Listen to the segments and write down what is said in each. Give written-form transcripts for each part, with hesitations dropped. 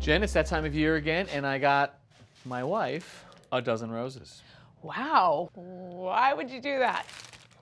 Jen, it's that time of year again, and I got my wife a dozen roses. Wow, why would you do that?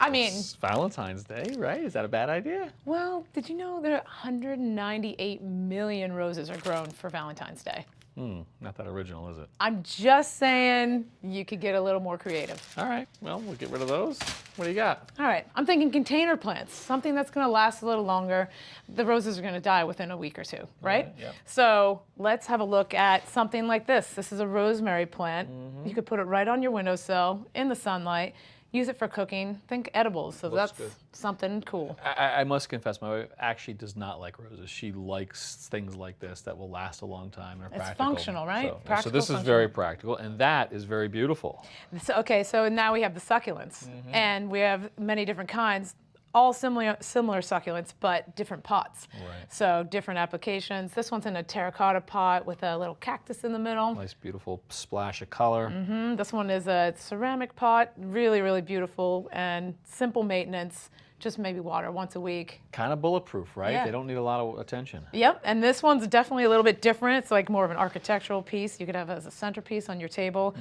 I mean, It's Valentine's Day, right? Is that a bad idea? well, did you know that 198 million roses are grown for Valentine's Day? Not that original, is it? I'm just saying you could get a little more creative. All right, well, we'll get rid of those. What do you got? All right, I'm thinking container plants, something that's gonna last a little longer. The roses are gonna die within a week or two, right? Yep. So let's have a look at something like this. This is a rosemary plant. You could put it right on your windowsill in the sunlight. Use it for cooking. Think edibles, so Looks that's good. Something cool. I must confess, my wife actually does not like roses. She likes things like this that will last a long time and are It's practical. functional, right? So Practical, this is functional. very practical, and that is very beautiful. So, okay, so now we have the succulents, and we have many different kinds, all similar succulents, but different pots. Right. So different applications. This one's in a terracotta pot with a little cactus in the middle. Nice, beautiful splash of color. This one is a ceramic pot, really, really beautiful and simple maintenance. Just maybe water once a week. Kind of bulletproof, right? Yeah. They don't need a lot of attention. Yep, and this one's definitely a little bit different. It's like more of an architectural piece. You could have it as a centerpiece on your table.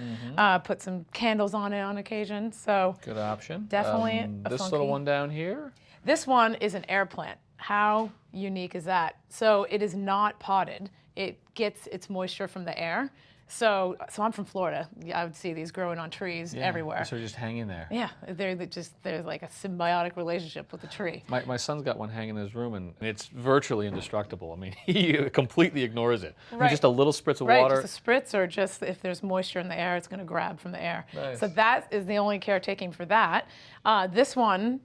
Put some candles on it on occasion. So Good option. Definitely a This funky- little one down here. this one is an air plant. How unique is that? So it is not potted. It gets its moisture from the air. So I'm from Florida. I would see these growing on trees everywhere. So just hanging there. Yeah, there's like a symbiotic relationship with the tree. My son's got one hanging in his room, and it's virtually indestructible. I mean, he completely ignores it. I mean, Right. just a little spritz of Right, water. just a spritz, or just if there's moisture in the air, it's going to grab from the air. Nice. So that is the only caretaking for that. This one,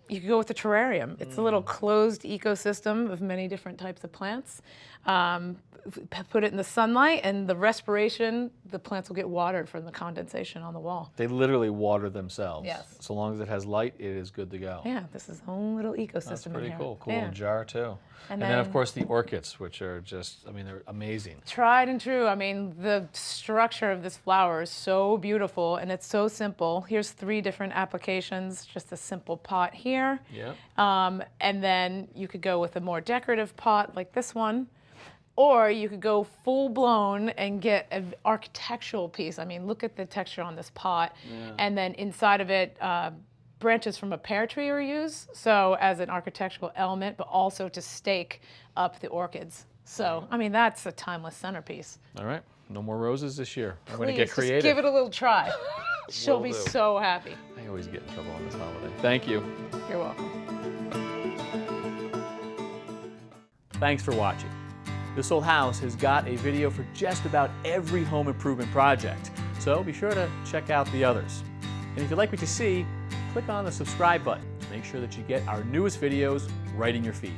you could go with the terrarium. It's a little closed ecosystem of many different types of plants. Put it in the sunlight, and the respiration, the plants will get watered from the condensation on the wall. They literally water themselves. Yes. So long as it has light, it is good to go. Yeah, this is a whole little ecosystem That's in pretty here. cool. Cool Yeah. little jar too. And then of then- course the orchids, which are just, I mean, they're amazing. Tried and true. I mean, the structure of this flower is so beautiful, and it's so simple. Here's 3 different applications, just a simple pot here. Yeah. And then you could go with a more decorative pot like this one, or you could go full blown and get an architectural piece. I mean, look at the texture on this pot. And then inside of it, branches from a pear tree are used, so as an architectural element, but also to stake up the orchids. So, I mean, that's a timeless centerpiece. All right. No more roses this year. I'm going to get Please, creative. just give it a little try. She'll Will be do. so happy. I always get in trouble on this holiday. Thank you. You're welcome. Thanks for watching. This Old House has got a video for just about every home improvement project, so be sure to check out the others. And if you like what you see, click on the subscribe button to make sure that you get our newest videos right in your feed.